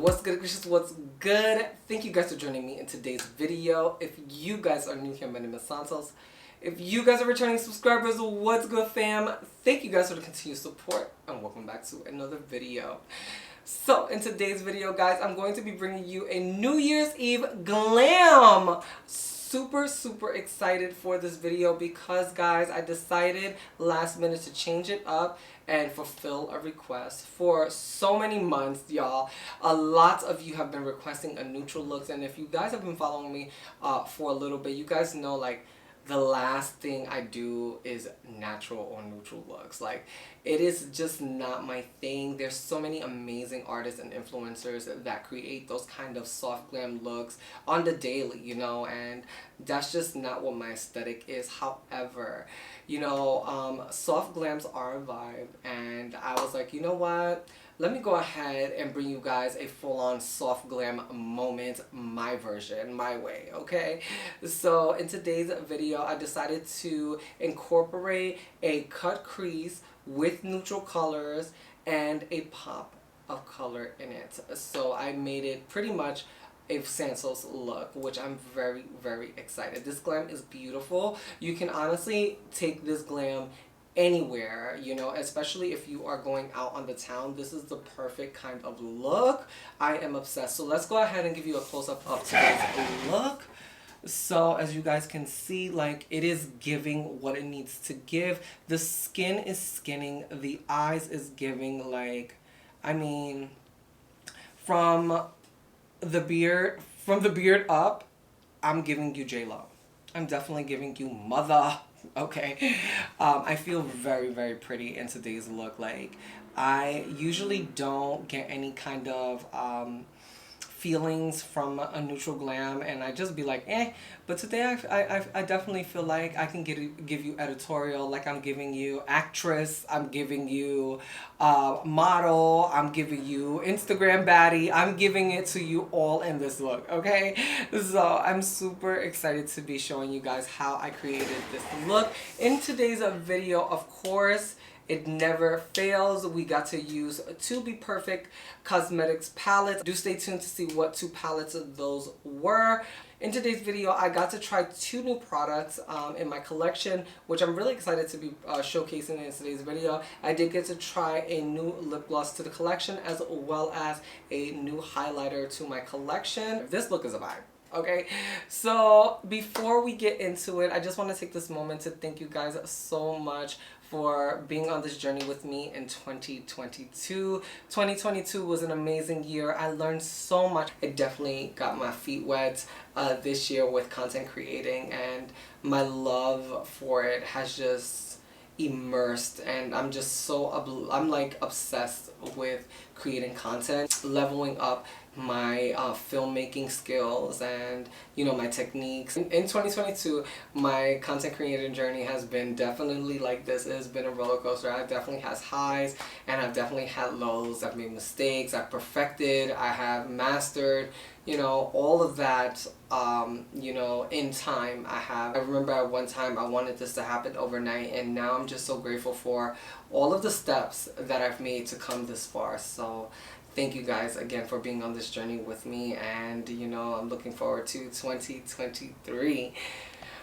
What's good, Christians? What's good? Thank you guys for joining me in today's video. If you guys are new here, my name is Santos. If you guys are returning subscribers, what's good, fam? Thank you guys for the continued support and welcome back to another video. So in today's video, guys, I'm going to be bringing you a New Year's Eve glam. Super excited for this video because, guys, I decided last minute to change it up and fulfill a request for so many months, y'all. A lot of you have been requesting a neutral looks, and if you guys have been following me for a little bit, you guys know, like, the last thing I do is natural or neutral looks. Like, it is just not my thing. There's so many amazing artists and influencers that create those kind of soft glam looks on the daily, you know, and that's just not what my aesthetic is. However, you know, soft glams are a vibe, and I was like, you know what? Let me go ahead and bring you guys a full-on soft glam moment, my version, my way, okay? So in today's video, I decided to incorporate a cut crease with neutral colors and a pop of color in it. So I made it pretty much a Santos look, which I'm very excited. This glam is beautiful. You can honestly take this glam anywhere, you know, especially if you are going out on the town. This is the perfect kind of look. I am obsessed. So let's go ahead and give you a close-up of today's look. So as you guys can see, like, it is giving what it needs to give. The skin is skinning, the eyes is giving, like, I mean, from the beard up, I'm giving you J-Lo. I'm definitely giving you mother. Okay, I feel very pretty in today's look. Like, I usually don't get any kind of feelings from a neutral glam, and I just be like, eh. But today I definitely feel like I can give you editorial. Like, I'm giving you actress, I'm giving you model, I'm giving you Instagram baddie. I'm giving it to you all in this look, okay? So I'm super excited to be showing you guys how I created this look. In today's video, of course, it never fails. We got to use To Be Perfect Cosmetics palettes. Do stay tuned to see what two palettes of those were. In today's video, I got to try two new products in my collection, which I'm really excited to be showcasing in today's video. I did get to try a new lip gloss to the collection, as well as a new highlighter to my collection. This look is a vibe. Okay, so before we get into it, I just want to take this moment to thank you guys so much for being on this journey with me in 2022. 2022 was an amazing year. I learned so much. I definitely got my feet wet this year with content creating, and my love for it has just immersed, and I'm just so I'm like obsessed with creating content, leveling up my filmmaking skills and, you know, my techniques. In 2022, my content creating journey has been definitely like this. It has been a roller coaster. I've definitely had highs and I've definitely had lows. I've made mistakes, I've perfected, I have mastered, you know, all of that, you know, in time. I remember at one time I wanted this to happen overnight, and now I'm just so grateful for all of the steps that I've made to come this far. So thank you guys again for being on this journey with me, and, you know, I'm looking forward to 2023.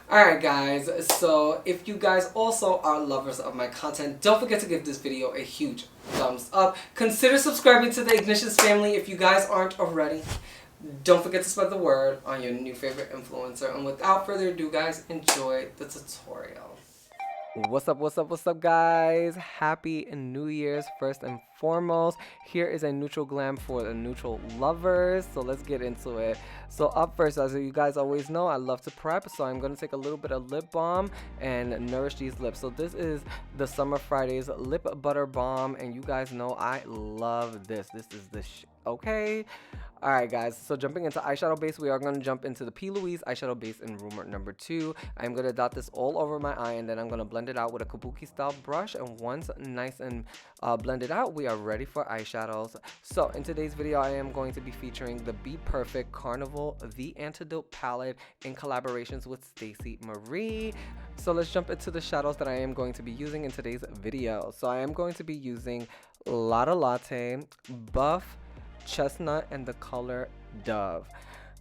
Alright guys, so if you guys also are lovers of my content, don't forget to give this video a huge thumbs up. Consider subscribing to the Ignitions family if you guys aren't already. Don't forget to spread the word on your new favorite influencer. And without further ado, guys, enjoy the tutorial. What's up guys? Happy New Year's first and foremost. Here is a neutral glam for the neutral lovers, so let's get into it. So up first, as you guys always know, I love to prep, so I'm going to take a little bit of lip balm and nourish these lips. So this is the Summer Fridays Lip Butter Balm, and you guys know I love this. This is the okay. Alright guys, so jumping into eyeshadow base, we are going to jump into the P. Louise eyeshadow base in room number 2. I'm going to dot this all over my eye, and then I'm going to blend it out with a kabuki style brush, and once nice and blended out, we are ready for eyeshadows. So in today's video, I am going to be featuring the Be Perfect Carnival The Antidote palette in collaborations with Stacey Marie. So let's jump into the shadows that I am going to be using in today's video. So I am going to be using Lotta Latte, Buff, Chestnut and the color Dove.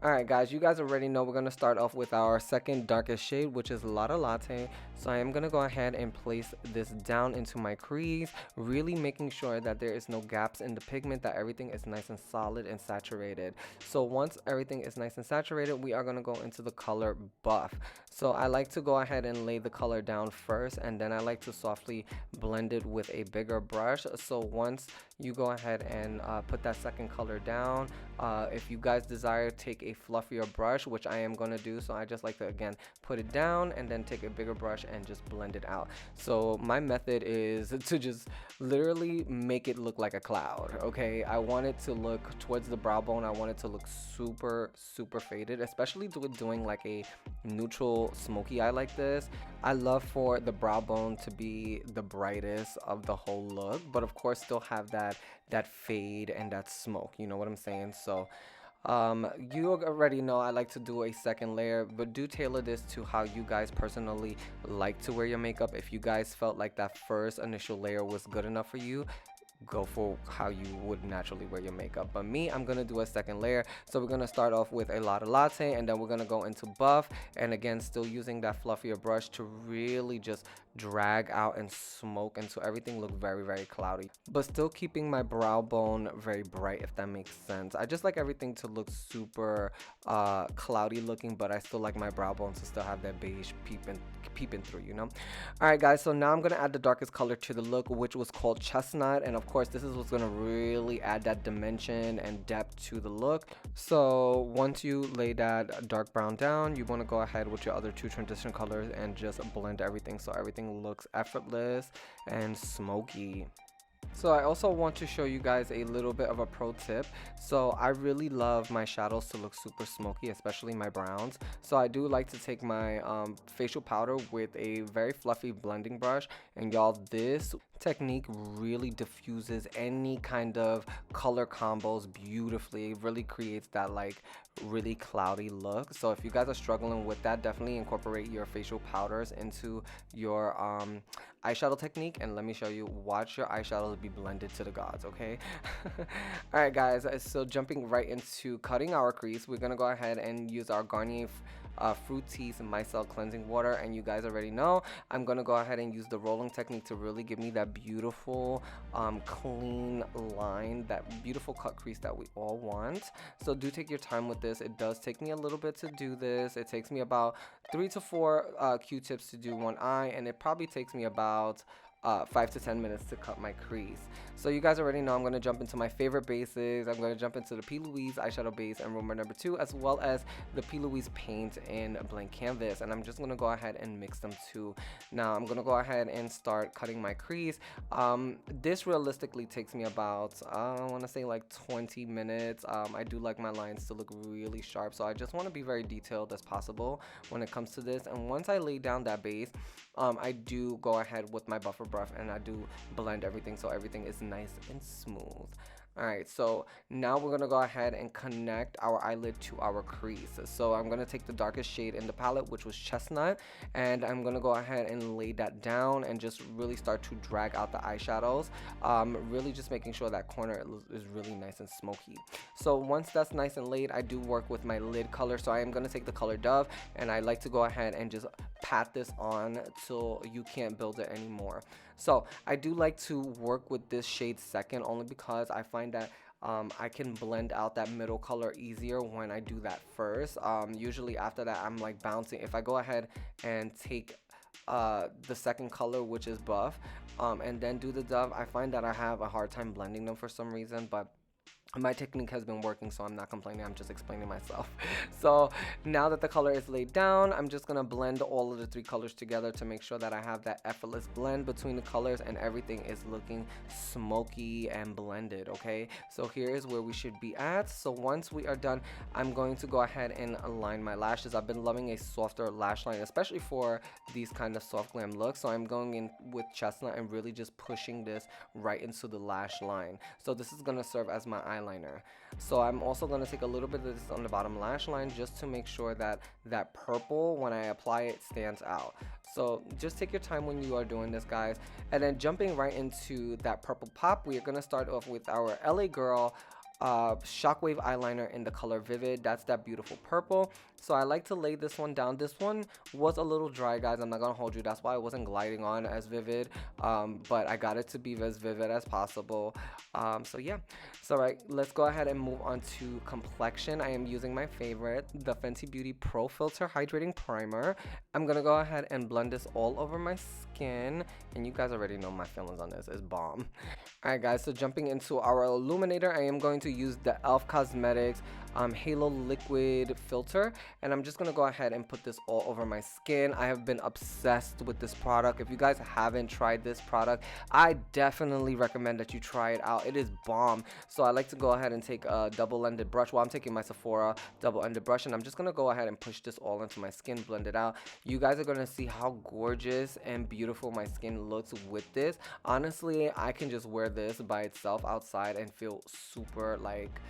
Alright guys, you guys already know we're going to start off with our second darkest shade, which is Lotta Latte. So I am going to go ahead and place this down into my crease, really making sure that there is no gaps in the pigment, that everything is nice and solid and saturated. So once everything is nice and saturated, we are going to go into the color Buff. So I like to go ahead and lay the color down first, and then I like to softly blend it with a bigger brush. So once you go ahead and put that second color down, if you guys desire, take a fluffier brush, which I am going to do. So I just like to again put it down and then take a bigger brush and just blend it out. So my method is to just literally make it look like a cloud. Okay, I want it to look towards the brow bone. I want it to look super faded, especially with doing like a neutral smoky eye like this. I love for the brow bone to be the brightest of the whole look, but of course still have that fade and that smoke, you know what I'm saying? So you already know I like to do a second layer, but do tailor this to how you guys personally like to wear your makeup. If you guys felt like that first initial layer was good enough for you, go for how you would naturally wear your makeup. But me, I'm gonna do a second layer. So we're gonna start off with a Lotta Latte, and then we're gonna go into Buff, and again still using that fluffier brush to really just drag out and smoke until everything look very cloudy, but still keeping my brow bone very bright, if that makes sense. I just like everything to look super cloudy looking, but I still like my brow bone to still have that beige peeping through, you know. All right guys, so now I'm gonna add the darkest color to the look, which was called Chestnut, and of course this is what's gonna really add that dimension and depth to the look. So once you lay that dark brown down, you want to go ahead with your other two transition colors and just blend everything so everything looks effortless and smoky. So I also want to show you guys a little bit of a pro tip. So I really love my shadows to look super smoky, especially my browns. So I do like to take my facial powder with a very fluffy blending brush, and y'all, this technique really diffuses any kind of color combos beautifully. It really creates that like really cloudy look. So if you guys are struggling with that, definitely incorporate your facial powders into your eyeshadow technique, and let me show you, watch your eyeshadows be blended to the gods, okay? All right guys, so jumping right into cutting our crease, we're gonna go ahead and use our Garnier Fructis Micellar cleansing water, and you guys already know I'm gonna go ahead and use the rolling technique to really give me that beautiful clean line, that beautiful cut crease that we all want. So do take your time with this. It does take me a little bit to do this. It takes me about 3 to 4 Q-tips to do one eye, and it probably takes me about 5 to 10 minutes to cut my crease. So you guys already know I'm going to jump into my favorite bases. I'm going to jump into the P. Louise eyeshadow base and Rumor number 2, as well as the P. Louise paint in blank canvas, and I'm just going to go ahead and mix them too. Now I'm going to go ahead and start cutting my crease. This realistically takes me about I want to say like 20 minutes. I do like my lines to look really sharp, so I just want to be very detailed as possible when it comes to this. And once I lay down that base, I do go ahead with my buffer brush and I do blend everything so everything is nice and smooth. Alright, so now we're going to go ahead and connect our eyelid to our crease. So I'm going to take the darkest shade in the palette, which was Chestnut, and I'm going to go ahead and lay that down and just really start to drag out the eyeshadows, really just making sure that corner is really nice and smoky. So once that's nice and laid, I do work with my lid color. So I am going to take the color Dove, and I like to go ahead and just pat this on till you can't build it anymore. So I do like to work with this shade second, only because I find that I can blend out that middle color easier when I do that first. Usually after that, I'm like bouncing. If I go ahead and take the second color, which is Buff, and then do the Dove, I find that I have a hard time blending them for some reason, but my technique has been working, so I'm not complaining, I'm just explaining myself. So now that the color is laid down, I'm just gonna blend all of the 3 colors together to make sure that I have that effortless blend between the colors and everything is looking smoky and blended, okay? So here is where we should be at. So once we are done, I'm going to go ahead and align my lashes. I've been loving a softer lash line, especially for these kind of soft glam looks. So I'm going in with Chestnut and really just pushing this right into the lash line. So this is gonna serve as my eyeliner. So I'm also going to take a little bit of this on the bottom lash line just to make sure that that purple, when I apply it, stands out. So just take your time when you are doing this, guys. And then jumping right into that purple pop, we are going to start off with our LA Girl Shockwave eyeliner in the color Vivid. That's that beautiful purple. So I like to lay this one down. This one was a little dry, guys. I'm not gonna hold you. That's why I wasn't gliding on as vivid. But I got it to be as vivid as possible. So yeah. So right, let's go ahead and move on to complexion. I am using my favorite, the Fenty Beauty Pro Filter Hydrating Primer. I'm gonna go ahead and blend this all over my skin. And you guys already know my feelings on this. It's bomb. Alright guys, so jumping into our illuminator, I am going to use the e.l.f. Cosmetics Halo Liquid Filter, and I'm just gonna go ahead and put this all over my skin. I have been obsessed with this product. If you guys haven't tried this product, I definitely recommend that you try it out. It is bomb. So I like to go ahead and take a double-ended brush. Well, I'm taking my Sephora double-ended brush, and I'm just gonna go ahead and push this all into my skin, blend it out. You guys are gonna see how gorgeous and beautiful my skin looks with this. Honestly, I can just wear this by itself outside and feel super like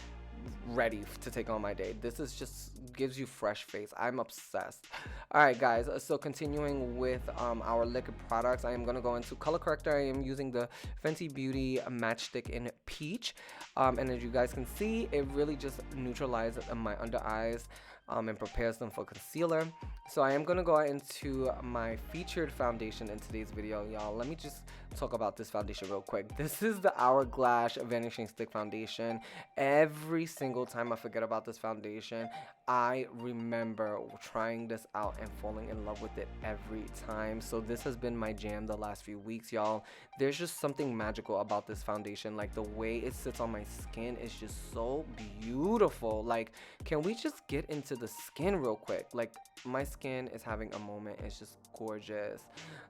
ready to take on my day. This is just gives you fresh face. I'm obsessed. All right guys, so continuing with our liquid products, I am going to go into color corrector. I am using the Fenty Beauty Matchstick in Peach, and as you guys can see, it really just neutralizes my under eyes and prepares them for concealer. So I am going to go into my featured foundation in today's video, y'all. Let me just talk about this foundation real quick. This is the Hourglass Vanishing Stick Foundation. Every single time I forget about this foundation, I remember trying this out and falling in love with it every time. So this has been my jam the last few weeks, y'all. There's just something magical about this foundation. Like the way it sits on my skin is just so beautiful. Like, can we just get into the skin real quick? Like, my skin is having a moment. It's just gorgeous.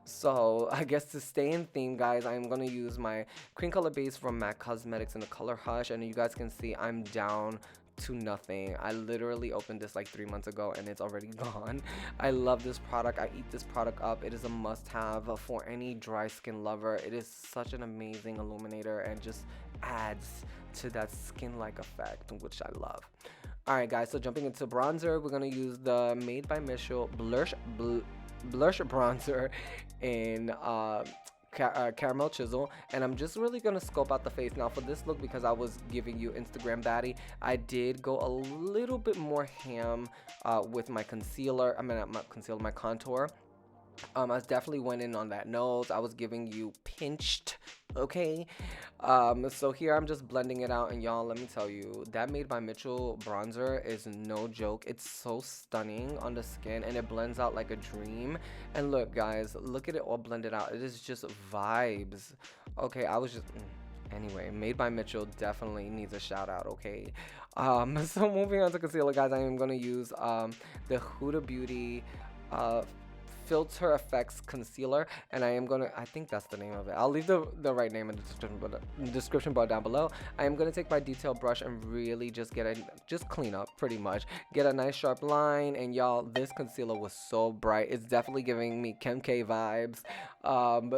So I guess to stay in theme, guys, I'm gonna use my cream color base from MAC Cosmetics in the color Hush, and you guys can see I'm down to nothing. I literally opened this like 3 months ago and it's already gone. I love this product. I eat this product up. It is a must-have for any dry skin lover. It is such an amazing illuminator and just adds to that skin-like effect, which I love. Alright guys, so jumping into bronzer, we're gonna use the Made by Michelle blush bronzer in caramel chisel, and I'm just really gonna scope out the face. Now for this look, because I was giving you Instagram baddie, I did go a little bit more ham with my concealer. I mean, not my concealer, my contour. I definitely went in on that nose. I was giving you pinched, okay? So here I'm just blending it out, and y'all, let me tell you, that Made by Mitchell bronzer is no joke. It's so stunning on the skin, and it blends out like a dream. And look, guys, look at it all blended out. It is just vibes. Okay, I was just... Anyway, Made by Mitchell definitely needs a shout out, okay? So moving on to concealer, guys, I am going to use the Huda Beauty Filter Effects Concealer, and I am gonna, I think that's the name of it. I'll leave the right name in the description bar down below. I am gonna take my detail brush and really just just clean up, pretty much. Get a nice sharp line, and y'all, this concealer was so bright. It's definitely giving me Kim K vibes.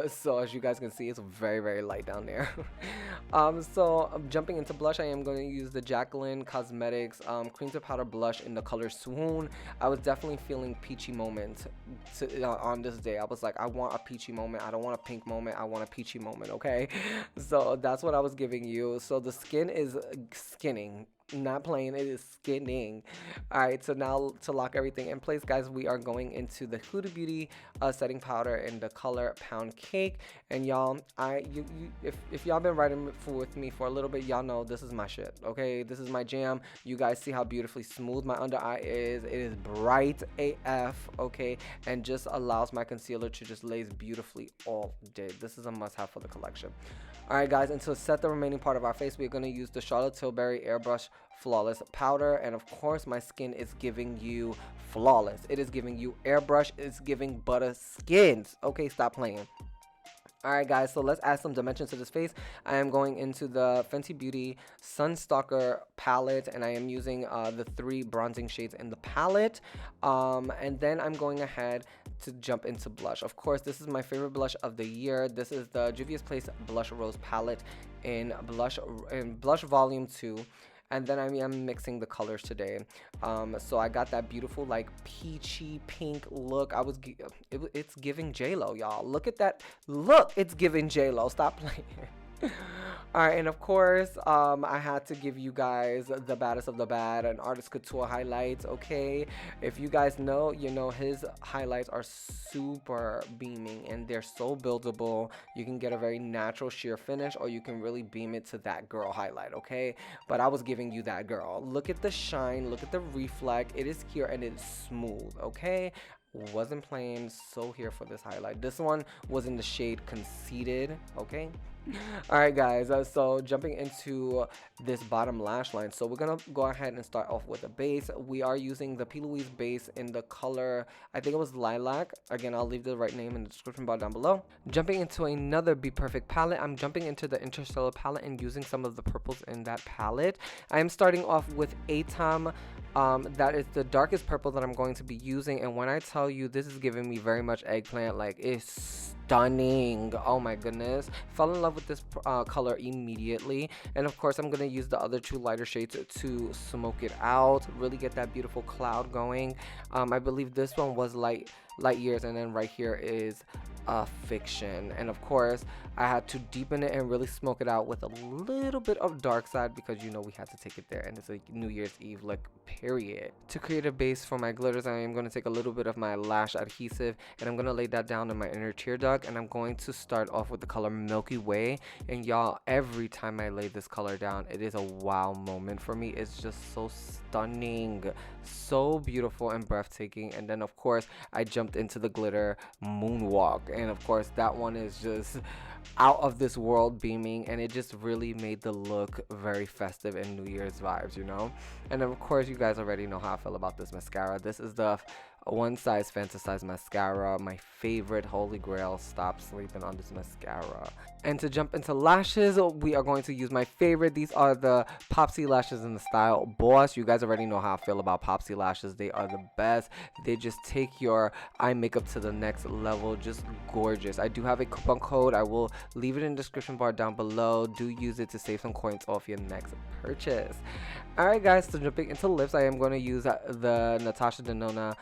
So as you guys can see, it's very, very light down there. So jumping into blush, I am going to use the Jacqueline Cosmetics Cream to Powder Blush in the color Swoon. I was definitely feeling peachy moment on this day. I was like, I want a peachy moment. I don't want a pink moment. I want a peachy moment, okay? So that's what I was giving you. So the skin is skinning. Not playing, it is skinning. All right, so now to lock everything in place, guys, we are going into the Huda Beauty setting powder in the color Poundcake. And y'all, if y'all been riding with me for a little bit, y'all know this is my shit, okay? This is my jam. You guys see how beautifully smooth my under eye is. It is bright AF, okay? And just allows my concealer to just lace beautifully all day. This is a must-have for the collection. All right, guys, and to set the remaining part of our face, we're going to use the Charlotte Tilbury Airbrush Flawless Powder. And of course, my skin is giving you flawless. It is giving you airbrush. It's giving butter skins. Okay, stop playing. Alright guys, so let's add some dimension to this face. I am going into the Fenty Beauty Sunstalker palette, and I am using the 3 bronzing shades in the palette. And then I'm going ahead to jump into blush. Of course, this is my favorite blush of the year. This is the Juvia's Place Blush Rose palette in Blush Volume 2. And then I am mixing the colors today. So I got that beautiful like peachy pink look. It's giving J-Lo, y'all. Look at that. Look, it's giving J-Lo. Stop playing. Alright, and of course, I had to give you guys the baddest of the bad, an Artist Couture highlights, okay? If you guys know, you know his highlights are super beaming and they're so buildable. You can get a very natural sheer finish, or you can really beam it to that girl highlight, okay? But I was giving you that girl. Look at the shine, look at the reflect. It is here and it's smooth, okay? Wasn't playing, so here for this highlight. This one was in the shade Conceited, okay? All right, guys, so jumping into this bottom lash line, so we're gonna go ahead and start off with a base. We are using the P. Louise base in the color, I think it was lilac. Again, I'll leave the right name in the description bar down below. Jumping into another Be Perfect palette, I'm jumping into the Interstellar palette and using some of the purples in that palette. I am starting off with Atom. That is the darkest purple that I'm going to be using, and when I tell you, this is giving me very much eggplant. Like, it's stunning. Oh my goodness, fell in love with this color immediately. And of course, I'm gonna use the other two lighter shades to smoke it out, really get that beautiful cloud going. I believe this one was light years, and then right here is Fiction. And of course, I had to deepen it and really smoke it out with a little bit of dark side, because you know we had to take it there, and it's a New Year's Eve look, period. To create a base for my glitters, I am going to take a little bit of my lash adhesive and I'm going to lay that down in my inner tear duct, and I'm going to start off with the color Milky Way. And y'all, every time I lay this color down, it is a wow moment for me. It's just so stunning, so beautiful and breathtaking. And then of course, I jumped into the glitter Moonwalk, and of course that one is just out of this world beaming, and it just really made the look very festive and New Year's vibes, you know. And of course, you guys already know how I feel about this mascara. This is the One Size Fantasize Mascara, my favorite holy grail. Stop sleeping on this mascara. And to jump into lashes, we are going to use my favorite. These are the Popsy lashes in the style Boss. You guys already know how I feel about Popsy lashes. They are the best. They just take your eye makeup to the next level. Just gorgeous. I do have a coupon code. I will leave it in the description bar down below. Do use it to save some coins off your next purchase. Alright guys, so jumping into lips, I am going to use the Natasha Denona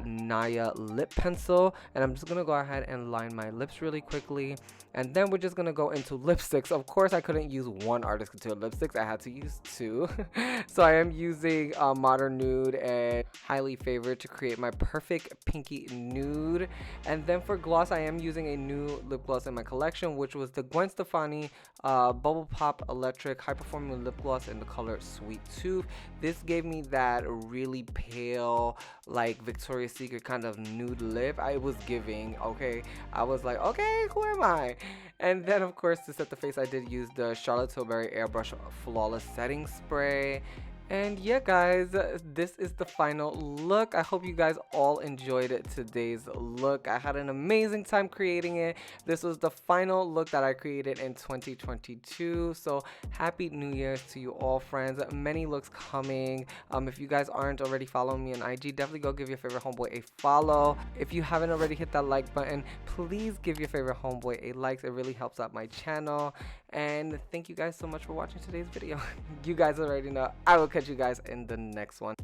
Naya lip pencil, and I'm just going to go ahead and line my lips really quickly. And then we're just going to go into lipsticks. Of course, I couldn't use one Artist Couture lipsticks. I had to use two. So I am using Modern Nude and Highly Favored to create my perfect pinky nude. And then for gloss, I am using a new lip gloss in my collection, which was the Gwen Stefani Bubble Pop Electric High Performing Lip Gloss in the color Sweet Tooth. This gave me that really pale, like Victoria's Secret kind of nude lip I was giving, okay? I was like, okay, who am I? And then of course, to set the face, I did use the Charlotte Tilbury Airbrush Flawless Setting Spray. And yeah guys, this is the final look. I hope you guys all enjoyed today's look. I had an amazing time creating it. This was the final look that I created in 2022. So happy New Year's to you all, friends. Many looks coming. If you guys aren't already following me on IG, definitely go give your favorite homeboy a follow. If you haven't already hit that like button, please give your favorite homeboy a like. It really helps out my channel. And thank you guys so much for watching today's video. You guys already know. I will catch you guys in the next one.